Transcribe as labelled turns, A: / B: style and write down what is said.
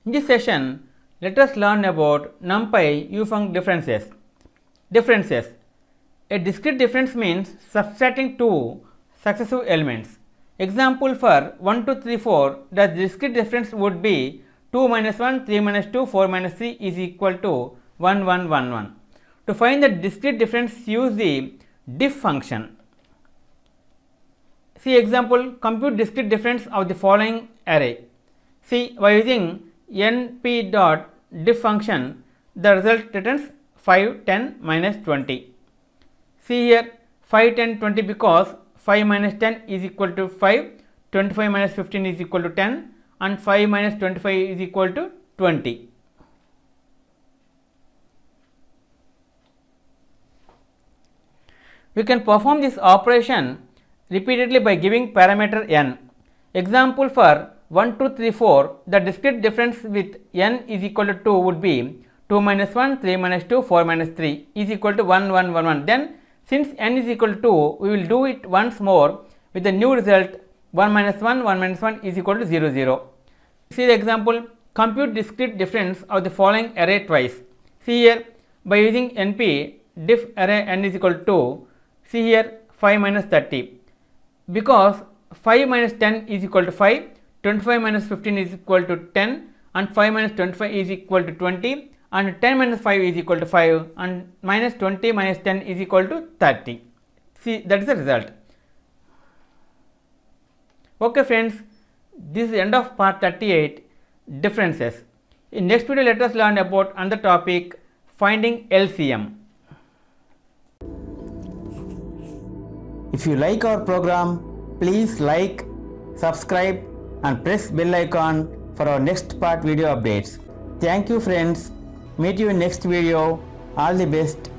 A: In this session, let us learn about NumPy unfunc differences. A discrete difference means subtracting two successive elements. Example for 1, 2, 3, 4, the discrete difference would be 2 minus 1, 3 minus 2, 4 minus 3 is equal to 1, 1, 1, 1. To find the discrete difference, use the diff function. See example, compute discrete difference of the following array. See, by using np.diff function, the result returns 5, 10, minus 20. See here 5, 10, 20 because 5 minus 10 is equal to 5, 25 minus 15 is equal to 10 and 5 minus 25 is equal to 20. We can perform this operation repeatedly by giving parameter n. Example for 1, 2, 3, 4, the discrete difference with n is equal to 2 would be 2 minus 1, 3 minus 2, 4 minus 3 is equal to 1, 1, 1, 1. Then since n is equal to 2, we will do it once more with the new result 1 minus 1, 1 minus 1 is equal to 0, 0. See the example, compute discrete difference of the following array twice. See here, by using np diff array n is equal to 2, see here 5 minus 30. Because 5 minus 10 is equal to 5, 25 minus 15 is equal to 10 and 5 minus 25 is equal to 20 and 10 minus 5 is equal to 5 and minus 20 minus 10 is equal to 30. See, that is the result. Okay friends, this is the end of part 38, differences. In next video, let us learn about another topic, finding LCM. If you like our program, please like, subscribe and press bell icon for our next part video updates. Thank you friends. Meet you in next video. All the best.